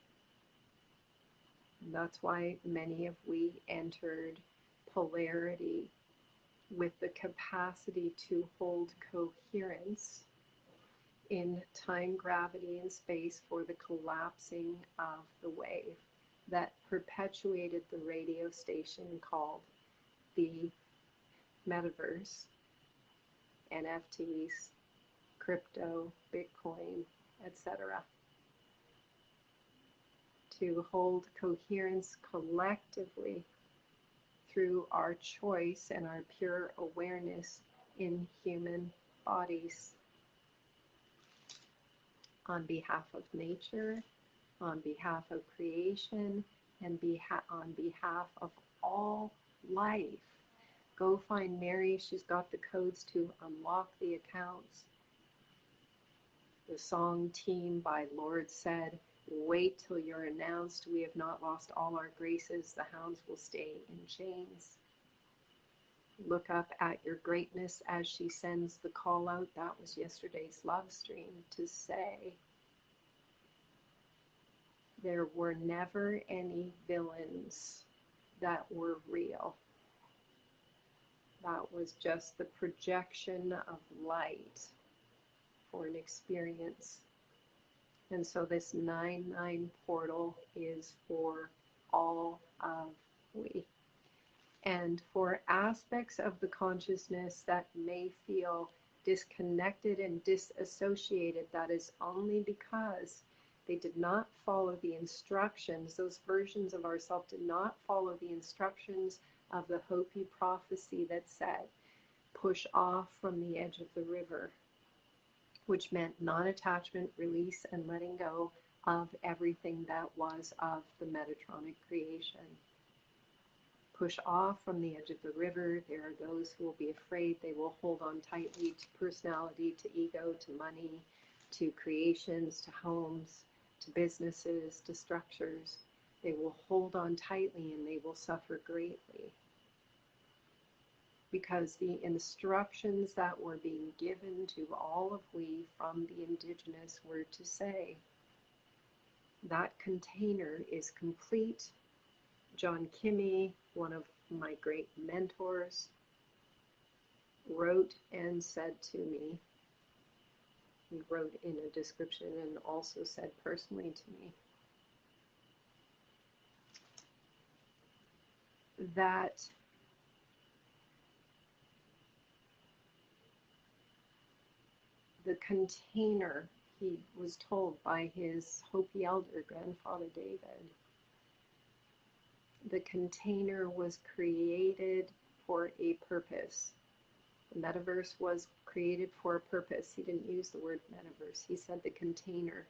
And that's why many of we entered polarity with the capacity to hold coherence in time, gravity, and space for the collapsing of the wave that perpetuated the radio station called the metaverse, NFTs, crypto, Bitcoin, etc. To hold coherence collectively through our choice and our pure awareness in human bodies, on behalf of nature, on behalf of creation, and on behalf of all life Go find Mary. She's got the codes to unlock the accounts. The song Team by Lord said, wait till you're announced. We have not lost all our graces. The hounds will stay in chains. Look up at your greatness as she sends the call out. That was yesterday's LoveStream to say there were never any villains that were real. That was just the projection of light for an experience. And so this 9-9 portal is for all of we. And for aspects of the consciousness that may feel disconnected and disassociated, that is only because they did not follow the instructions. Those versions of ourselves did not follow the instructions of the Hopi prophecy that said, push off from the edge of the river, which meant non-attachment, release, and letting go of everything that was of the Metatronic creation. Push off from the edge of the river. There are those who will be afraid. They will hold on tightly to personality, to ego, to money, to creations, to homes, to businesses, to structures. They will hold on tightly and they will suffer greatly. Because the instructions that were being given to all of we from the indigenous were to say, that container is complete. John Kimmy, one of my great mentors, wrote and said to me, he wrote in a description and also said personally to me, that the container, he was told by his Hopi elder, Grandfather David, the container was created for a purpose. The metaverse was created for a purpose. He didn't use the word metaverse. He said the container.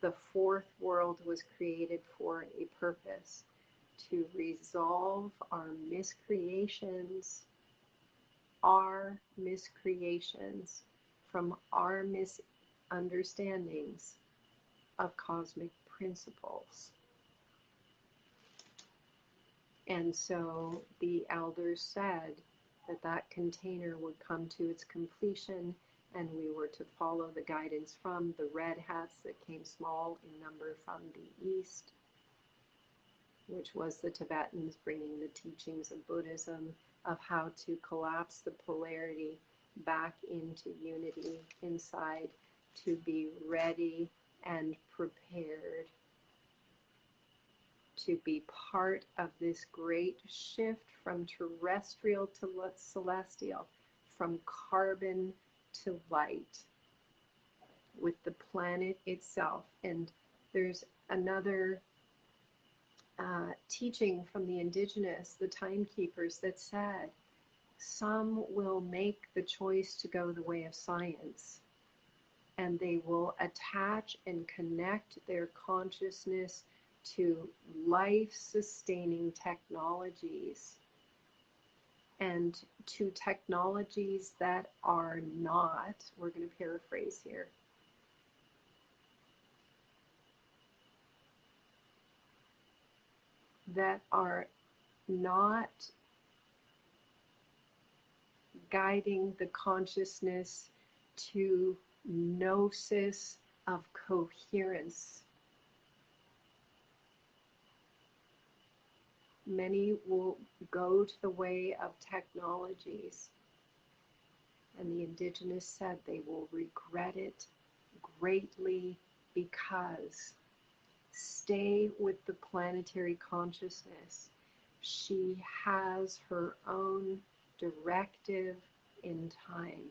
The fourth world was created for a purpose, to resolve our miscreations from our misunderstandings of cosmic principles. And so the elders said that that container would come to its completion, and we were to follow the guidance from the red hats that came small in number from the east, which was the Tibetans bringing the teachings of Buddhism, of how to collapse the polarity back into unity inside, to be ready and prepared to be part of this great shift from terrestrial to celestial, from carbon to light, with the planet itself. And there's another teaching from the indigenous, the timekeepers, that said, some will make the choice to go the way of science, and they will attach and connect their consciousness to life-sustaining technologies, and to technologies that are not, we're going to paraphrase here, that are not guiding the consciousness to gnosis of coherence. Many will go to the way of technologies, and the indigenous said they will regret it greatly, because stay with the planetary consciousness. She has her own directive in time.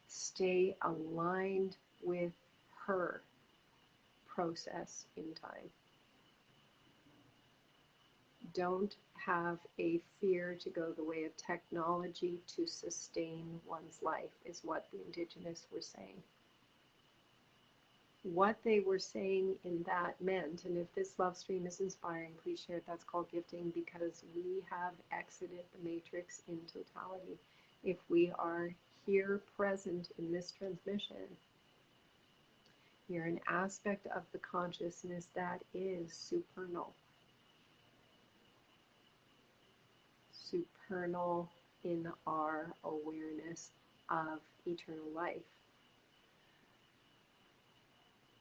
Stay aligned with her process in time. Don't have a fear to go the way of technology to sustain one's life, is what the indigenous were saying. what they were saying in that meant, and if this love stream is inspiring, please share it. That's called gifting, because we have exited the matrix in totality. If we are here present in this transmission, you're an aspect of the consciousness that is supernal. Supernal in our awareness of eternal life.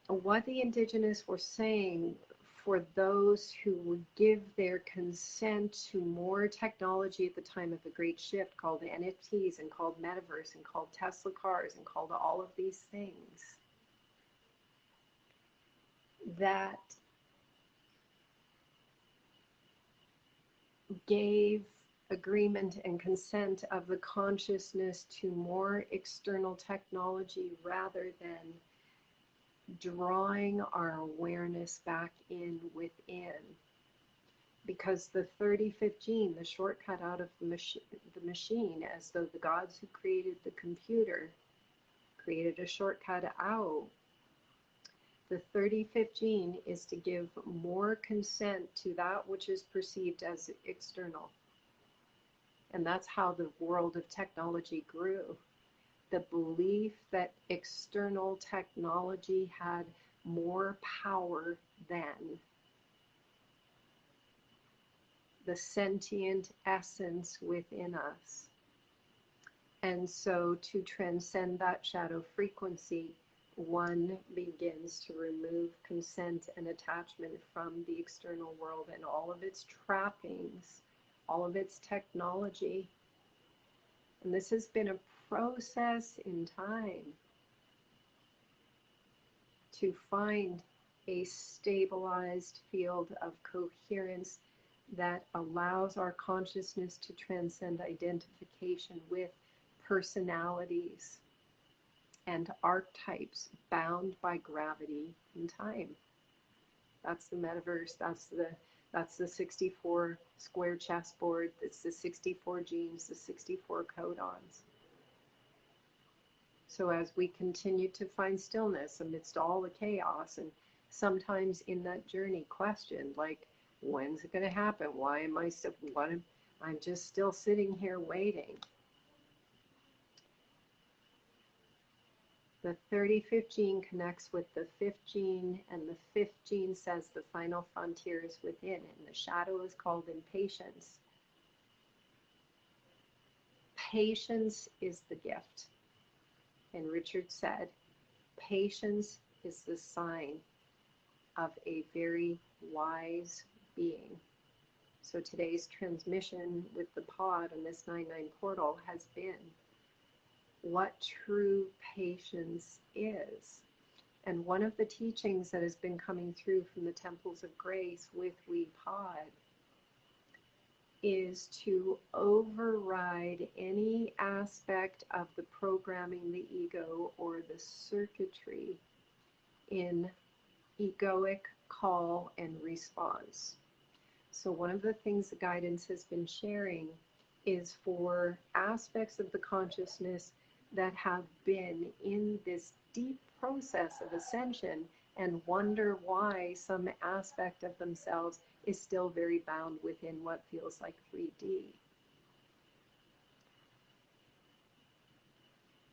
What the indigenous were saying, for those who would give their consent to more technology at the time of the great shift, called NFTs and called metaverse and called Tesla cars and called all of these things, that gave agreement and consent of the consciousness to more external technology rather than drawing our awareness back in within. Because the 35th gene, the shortcut out of the machine, as though the gods who created the computer created a shortcut out, the 35th gene is to give more consent to that which is perceived as external. And that's how the world of technology grew. The belief that external technology had more power than the sentient essence within us. And so to transcend that shadow frequency, one begins to remove consent and attachment from the external world and all of its trappings, all of its technology. And this has been a process in time to find a stabilized field of coherence that allows our consciousness to transcend identification with personalities and archetypes bound by gravity and time. That's the metaverse. That's the 64 square chessboard. That's the 64 genes, the 64 codons. So as we continue to find stillness amidst all the chaos, and sometimes in that journey question, like, when's it going to happen? Why am I still, I'm just still sitting here waiting. The 35th gene connects with the 5th gene, and the 5th gene says the final frontier is within, and the shadow is called impatience. Patience is the gift. And Richard said, patience is the sign of a very wise being. So today's transmission with the pod on this 9-9 portal has been what true patience is. And one of the teachings that has been coming through from the temples of grace with We Pod is to override any aspect of the programming the ego or the circuitry in egoic call and response. So one of the things the guidance has been sharing is for aspects of the consciousness that have been in this deep process of ascension and wonder why some aspect of themselves is still very bound within what feels like 3D.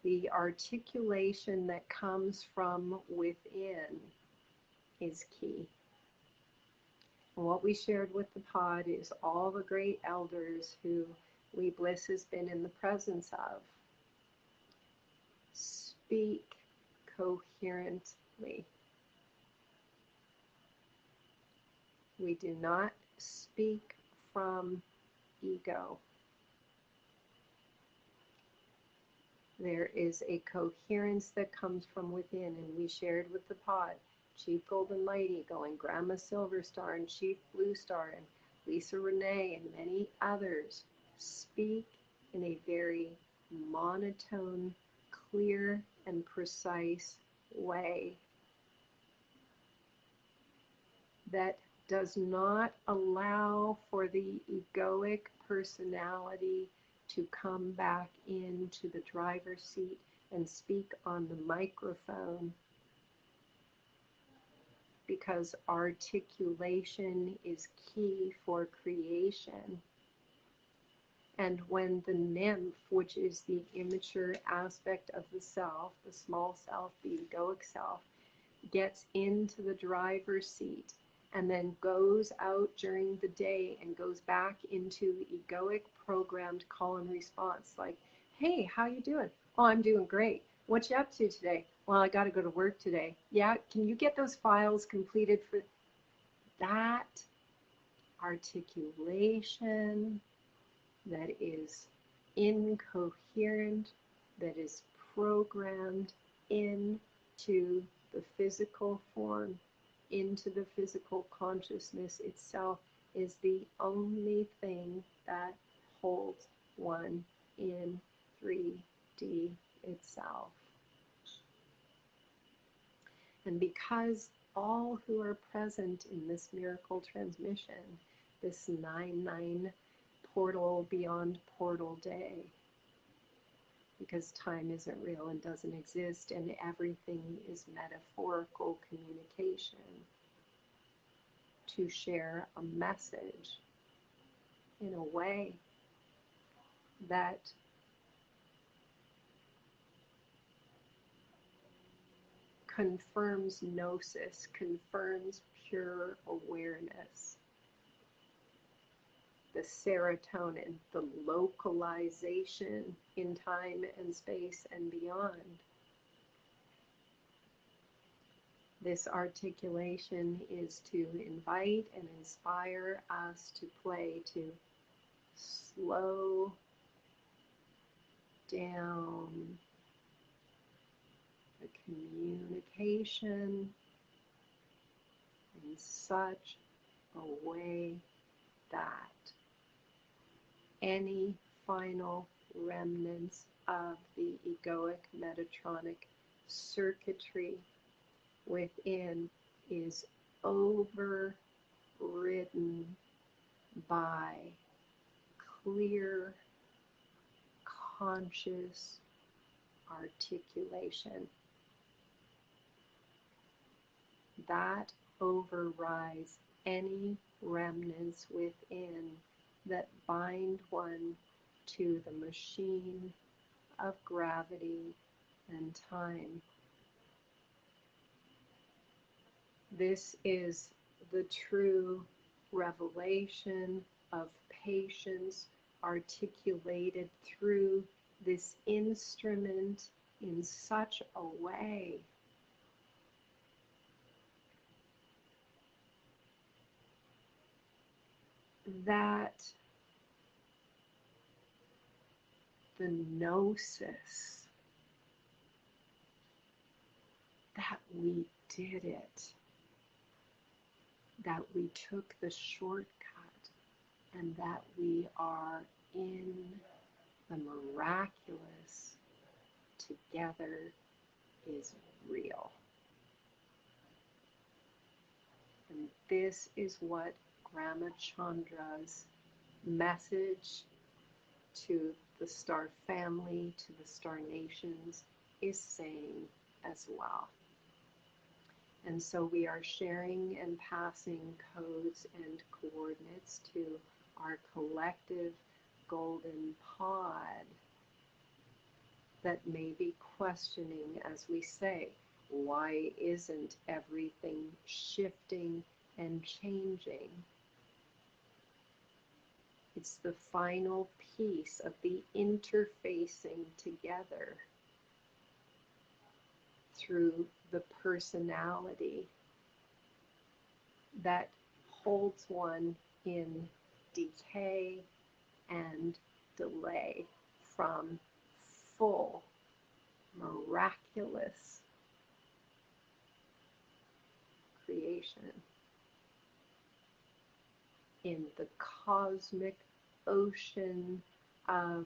The articulation that comes from within is key. And what we shared with the pod is all the great elders who We Bliss has been in the presence of. Speak coherently. We do not speak from ego. There is a coherence that comes from within, and we shared with the pod, Chief Golden Lady going, Grandma Silver Star and Chief Blue Star and Lisa Renee and many others speak in a very monotone, clear and precise way that does not allow for the egoic personality to come back into the driver's seat and speak on the microphone because articulation is key for creation. And when the nymph, which is the immature aspect of the self, the small self, the egoic self, gets into the driver's seat and then goes out during the day and goes back into egoic programmed call and response, like, hey, how you doing? Oh, I'm doing great. What you up to today? Well, I got to go to work today. Yeah, can you get those files completed for that articulation that is incoherent, that is programmed into the physical form, into the physical consciousness itself, is the only thing that holds one in 3D itself. And because all who are present in this miracle transmission, this 9/9 portal beyond portal day, because time isn't real and doesn't exist, and everything is metaphorical communication, to share a message in a way that confirms gnosis, confirms pure awareness, the serotonin, the localization in time and space and beyond. This articulation is to invite and inspire us to play, to slow down the communication in such a way that any final remnants of the egoic Metatronic circuitry within is overridden by clear, conscious articulation. That overrides any remnants within that bind one to the machine of gravity and time. This is the true revelation of patience articulated through this instrument in such a way that the gnosis that we did it, that we took the shortcut, and that we are in the miraculous together is real. And this is what Grandma Chandra's message to the star family, to the star nations, is saying as well. And so we are sharing and passing codes and coordinates to our collective golden pod that may be questioning, as we say, why isn't everything shifting and changing? It's the final piece of the interfacing together through the personality that holds one in decay and delay from full, miraculous creation in the cosmic ocean of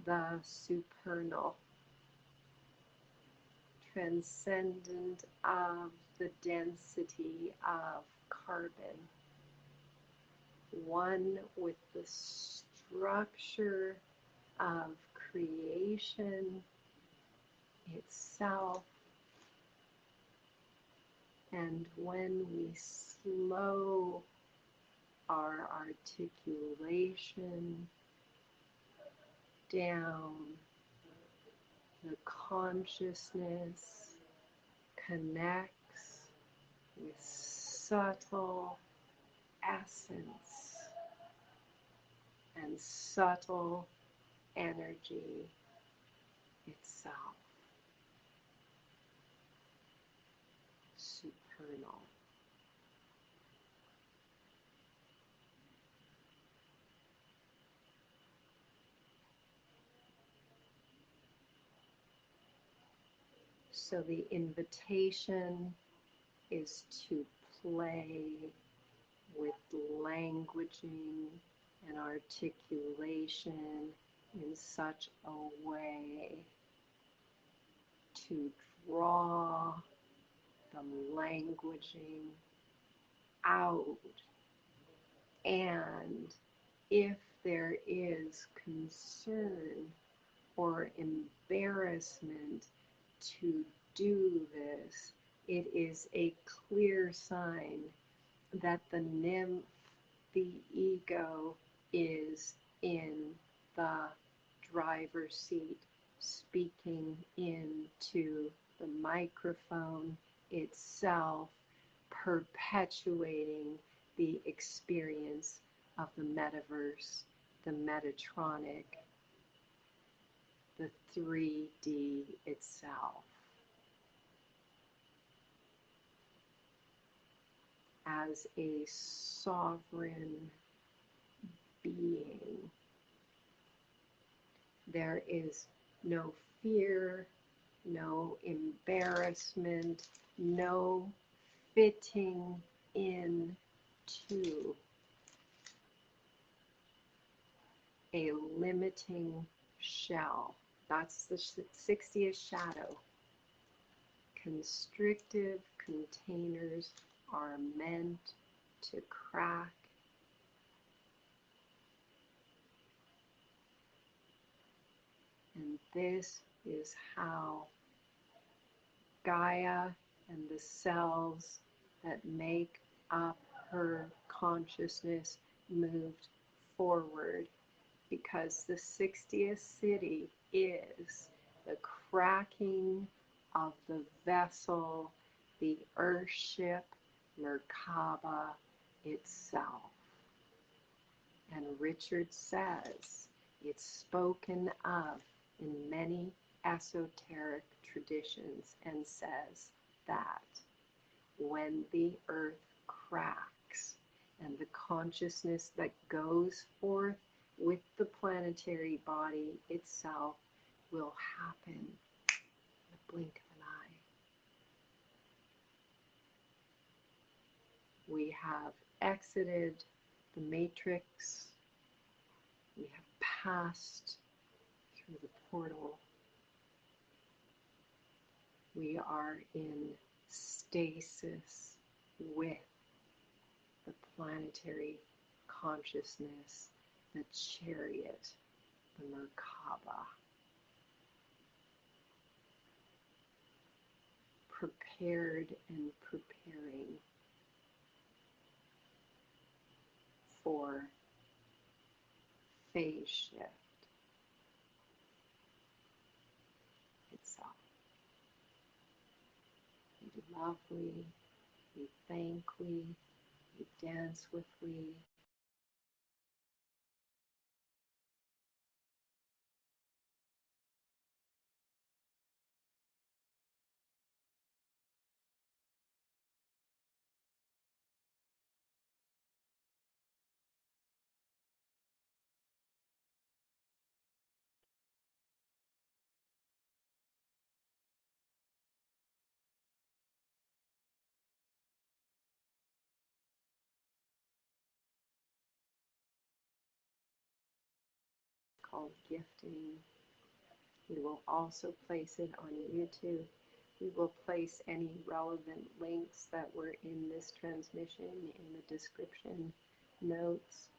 the supernal, transcendent of the density of carbon, one with the structure of creation itself, And when we slow our articulation down, the consciousness connects with subtle essence and subtle energy itself, supernal. So the invitation is to play with languaging and articulation in such a way to draw the languaging out. And if there is concern or embarrassment to do this, it is a clear sign that the nymph, the ego, is in the driver's seat, speaking into the microphone itself, perpetuating the experience of the metaverse, the Metatronic, the 3D itself. As a sovereign being, there is no fear, no embarrassment, no fitting into a limiting shell. That's the 60th shadow. Constrictive containers are meant to crack. And this is how Gaia and the cells that make up her consciousness moved forward, because the 60th city is the cracking of the vessel, the earthship, Merkaba itself. And Richard says it's spoken of in many esoteric traditions, and says that when the earth cracks and the consciousness that goes forth with the planetary body itself will happen in the blink of an eye. We have exited the matrix. We have passed through the portal. We are in stasis with the planetary consciousness, the chariot, the Merkaba, prepared and preparing for phase shift itself. We love we thank we dance with we. Called gifting. We will also place it on YouTube. We will place any relevant links that were in this transmission in the description notes.